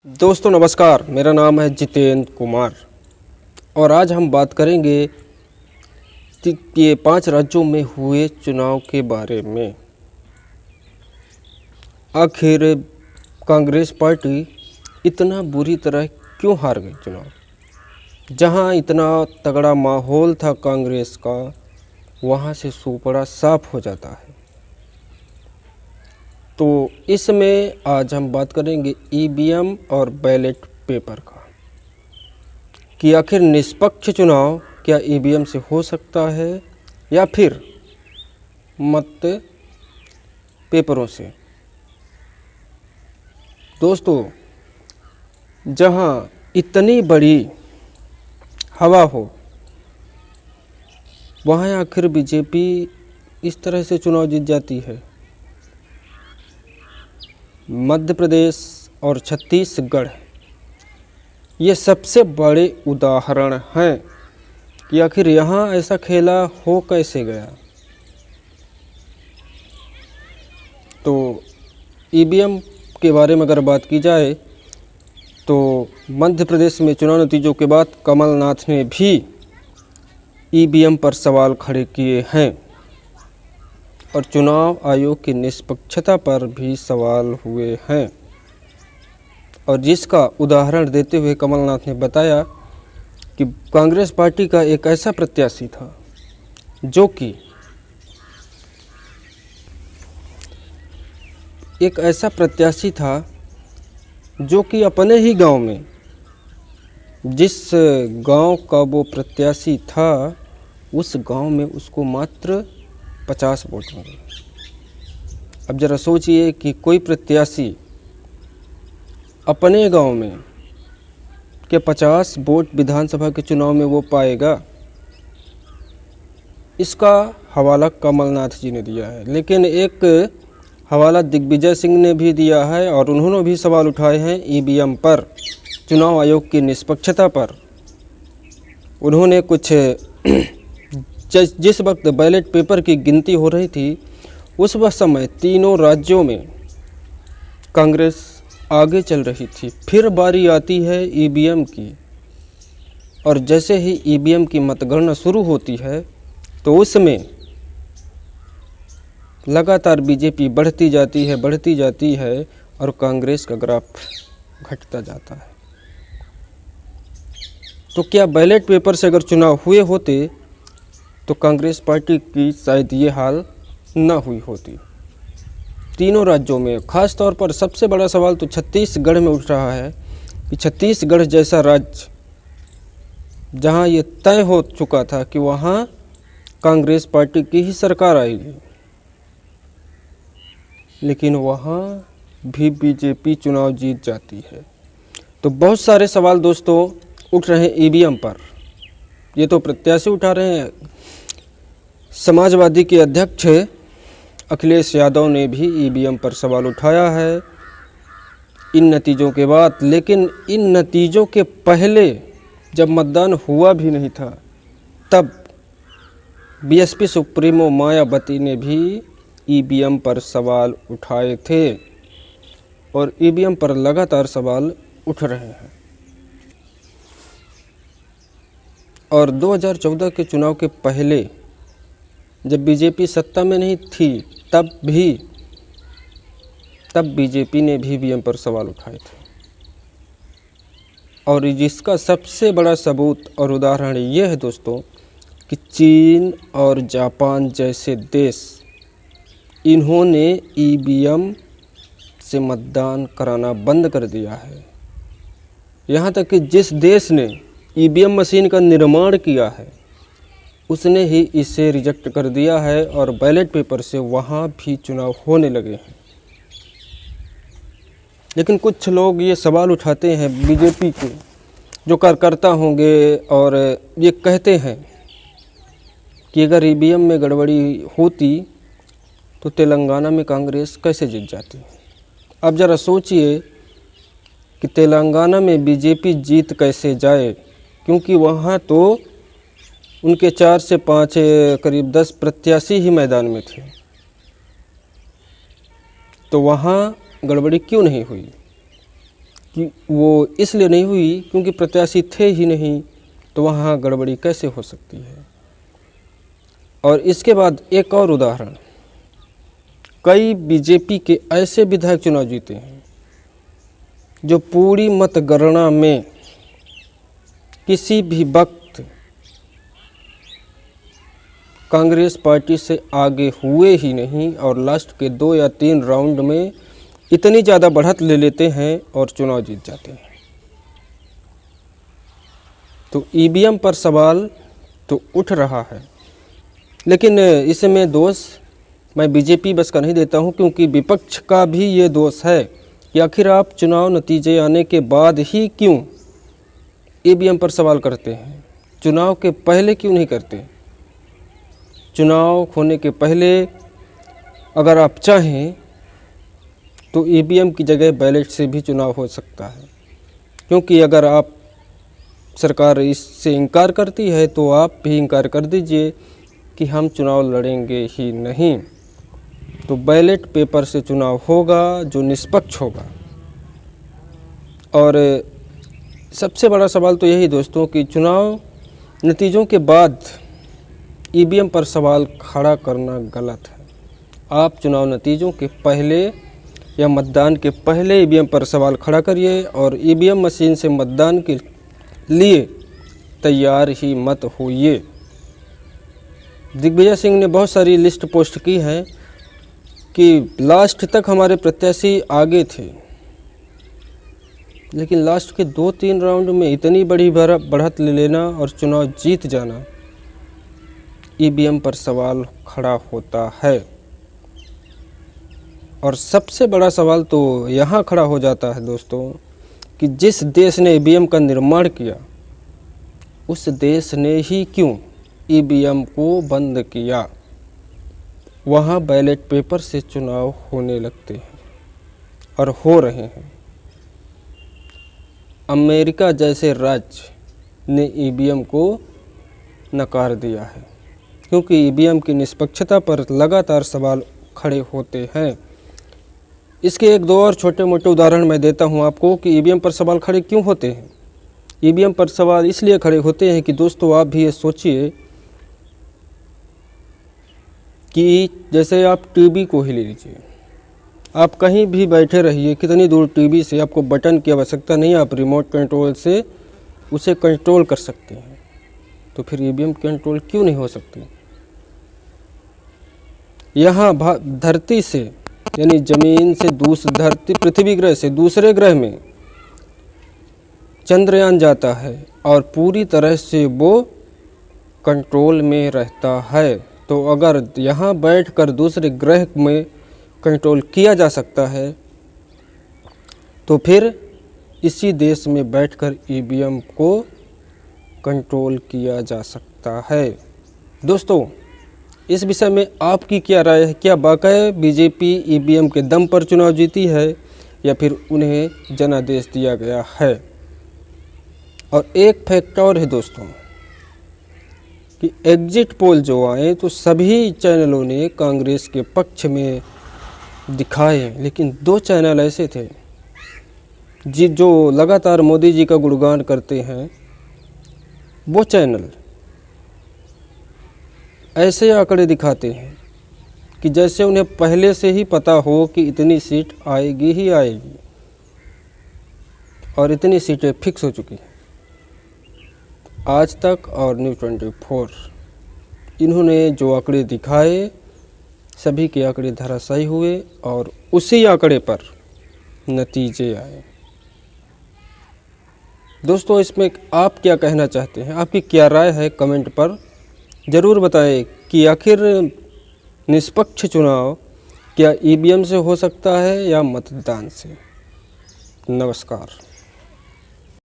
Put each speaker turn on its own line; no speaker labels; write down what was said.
दोस्तों नमस्कार, मेरा नाम है जितेंद्र कुमार और आज हम बात करेंगे कि ये 5 राज्यों में हुए चुनाव के बारे में। आखिर कांग्रेस पार्टी इतना बुरी तरह क्यों हार गई चुनाव? जहां इतना तगड़ा माहौल था कांग्रेस का, वहां से सुपड़ा साफ हो जाता है। तो इसमें आज हम बात करेंगे ईवीएम और बैलेट पेपर का, कि आखिर निष्पक्ष चुनाव क्या ईवीएम से हो सकता है या फिर मत पेपरों से। दोस्तों, जहां इतनी बड़ी हवा हो, वहां आखिर बीजेपी इस तरह से चुनाव जीत जाती है। मध्य प्रदेश और छत्तीसगढ़ ये सबसे बड़े उदाहरण हैं कि आखिर यहाँ ऐसा खेला हो कैसे गया। तो ईवीएम के बारे में अगर बात की जाए तो मध्य प्रदेश में चुनाव नतीजों के बाद कमलनाथ ने भी ईवीएम पर सवाल खड़े किए हैं और चुनाव आयोग की निष्पक्षता पर भी सवाल हुए हैं। और जिसका उदाहरण देते हुए कमलनाथ ने बताया कि कांग्रेस पार्टी का एक ऐसा प्रत्याशी था जो कि अपने ही गांव में, जिस गांव का वो प्रत्याशी था, उस गांव में उसको मात्र 50 वोट मिले। अब जरा सोचिए कि कोई प्रत्याशी अपने गांव में के 50 वोट विधानसभा के चुनाव में वो पाएगा। इसका हवाला कमलनाथ जी ने दिया है, लेकिन एक हवाला दिग्विजय सिंह ने भी दिया है और उन्होंने भी सवाल उठाए हैं ईवीएम पर, चुनाव आयोग की निष्पक्षता पर। उन्होंने कुछ जिस वक्त बैलेट पेपर की गिनती हो रही थी, उस वक्त समय तीनों राज्यों में कांग्रेस आगे चल रही थी। फिर बारी आती है ईवीएम की, और जैसे ही ईवीएम की मतगणना शुरू होती है तो उसमें लगातार बीजेपी बढ़ती जाती है और कांग्रेस का ग्राफ घटता जाता है। तो क्या बैलेट पेपर से अगर चुनाव हुए होते तो कांग्रेस पार्टी की शायद ये हाल न हुई होती। तीनों राज्यों में, खास तौर पर सबसे बड़ा सवाल तो छत्तीसगढ़ में उठ रहा है कि छत्तीसगढ़ जैसा राज्य, जहां ये तय हो चुका था कि वहां कांग्रेस पार्टी की ही सरकार आएगी, लेकिन वहां भी बीजेपी चुनाव जीत जाती है। तो बहुत सारे सवाल दोस्तों उठ रहे हैं ईवीएम पर। ये तो प्रत्याशी उठा रहे हैं। समाजवादी के अध्यक्ष अखिलेश यादव ने भी ईवीएम पर सवाल उठाया है इन नतीजों के बाद। लेकिन इन नतीजों के पहले, जब मतदान हुआ भी नहीं था, तब बीएसपी सुप्रीमो मायावती ने भी ईवीएम पर सवाल उठाए थे और ईवीएम पर लगातार सवाल उठ रहे हैं। और 2014 के चुनाव के पहले, जब बीजेपी सत्ता में नहीं थी, तब बीजेपी ने भी ईवीएम पर सवाल उठाए थे। और जिसका सबसे बड़ा सबूत और उदाहरण ये है दोस्तों कि चीन और जापान जैसे देश, इन्होंने ईवीएम से मतदान कराना बंद कर दिया है। यहाँ तक कि जिस देश ने ईवीएम मशीन का निर्माण किया है, उसने ही इसे रिजेक्ट कर दिया है और बैलेट पेपर से वहाँ भी चुनाव होने लगे हैं। लेकिन कुछ लोग ये सवाल उठाते हैं बीजेपी के, जो कार्यकर्ता होंगे, और ये कहते हैं कि अगर ईवीएम में गड़बड़ी होती तो तेलंगाना में कांग्रेस कैसे जीत जाती। अब ज़रा सोचिए कि तेलंगाना में बीजेपी जीत कैसे जाए, क्योंकि वहाँ तो उनके 4 से 5 करीब 10 प्रत्याशी ही मैदान में थे। तो वहाँ गड़बड़ी क्यों नहीं हुई? कि वो इसलिए नहीं हुई क्योंकि प्रत्याशी थे ही नहीं, तो वहाँ गड़बड़ी कैसे हो सकती है। और इसके बाद एक और उदाहरण, कई बीजेपी के ऐसे विधायक चुनाव जीते हैं जो पूरी मतगणना में किसी भी वक्त कांग्रेस पार्टी से आगे हुए ही नहीं और लास्ट के 2 या 3 राउंड में इतनी ज़्यादा बढ़त ले लेते हैं और चुनाव जीत जाते हैं। तो ईवीएम पर सवाल तो उठ रहा है, लेकिन इसमें दोष मैं बीजेपी बस का नहीं देता हूं, क्योंकि विपक्ष का भी ये दोष है कि आखिर आप चुनाव नतीजे आने के बाद ही क्यों ईवीएम पर सवाल करते हैं, चुनाव के पहले क्यों नहीं करते। चुनाव होने के पहले अगर आप चाहें तो ईवीएम की जगह बैलेट से भी चुनाव हो सकता है, क्योंकि अगर आप सरकार इससे इनकार करती है तो आप भी इनकार कर दीजिए कि हम चुनाव लड़ेंगे ही नहीं, तो बैलेट पेपर से चुनाव होगा जो निष्पक्ष होगा। और सबसे बड़ा सवाल तो यही दोस्तों कि चुनाव नतीजों के बाद ईवीएम पर सवाल खड़ा करना गलत है। आप चुनाव नतीजों के पहले या मतदान के पहले ईवीएम पर सवाल खड़ा करिए और ईवीएम मशीन से मतदान के लिए तैयार ही मत होइए। दिग्विजय सिंह ने बहुत सारी लिस्ट पोस्ट की है कि लास्ट तक हमारे प्रत्याशी आगे थे, लेकिन लास्ट के 2-3 राउंड में इतनी बड़ी बढ़त ले लेना और चुनाव जीत जाना, ईवीएम पर सवाल खड़ा होता है। और सबसे बड़ा सवाल तो यहाँ खड़ा हो जाता है दोस्तों कि जिस देश ने ईवीएम का निर्माण किया उस देश ने ही क्यों ईवीएम को बंद किया। वहाँ बैलेट पेपर से चुनाव होने लगते हैं और हो रहे हैं। अमेरिका जैसे राज्य ने ईवीएम को नकार दिया है, क्योंकि ईवीएम की निष्पक्षता पर लगातार सवाल खड़े होते हैं। इसके 1-2 और छोटे मोटे उदाहरण मैं देता हूं आपको कि ईवीएम पर सवाल खड़े क्यों होते हैं। ईवीएम पर सवाल इसलिए खड़े होते हैं कि दोस्तों आप भी ये सोचिए कि जैसे आप टीवी को ही ले लीजिए, आप कहीं भी बैठे रहिए, कितनी दूर टीवी से, आपको बटन की आवश्यकता नहीं, आप रिमोट कंट्रोल से उसे कंट्रोल कर सकते हैं। तो फिर ईवीएम कंट्रोल क्यों नहीं हो सकती। यहाँ धरती से यानी जमीन से धरती पृथ्वी ग्रह से दूसरे ग्रह में चंद्रयान जाता है और पूरी तरह से वो कंट्रोल में रहता है। तो अगर यहाँ बैठकर दूसरे ग्रह में कंट्रोल किया जा सकता है तो फिर इसी देश में बैठकर ईवीएम को कंट्रोल किया जा सकता है। दोस्तों, इस विषय में आपकी क्या राय है? क्या वाकई बीजेपी ईवीएम के दम पर चुनाव जीती है या फिर उन्हें जनादेश दिया गया है? और एक फैक्ट और है दोस्तों कि एग्जिट पोल जो आए तो सभी चैनलों ने कांग्रेस के पक्ष में दिखाए, लेकिन 2 चैनल ऐसे थे जो लगातार मोदी जी का गुणगान करते हैं। वो चैनल ऐसे आंकड़े दिखाते हैं कि जैसे उन्हें पहले से ही पता हो कि इतनी सीट आएगी ही आएगी और इतनी सीटें फिक्स हो चुकी हैं। आज तक और न्यूज़ 24 इन्होंने जो आंकड़े दिखाए सभी के आंकड़े धराशायी हुए और उसी आंकड़े पर नतीजे आए। दोस्तों, इसमें आप क्या कहना चाहते हैं? आपकी क्या राय है? कमेंट पर ज़रूर बताएं कि आखिर निष्पक्ष चुनाव क्या ईवीएम से हो सकता है या मतदान से। नमस्कार।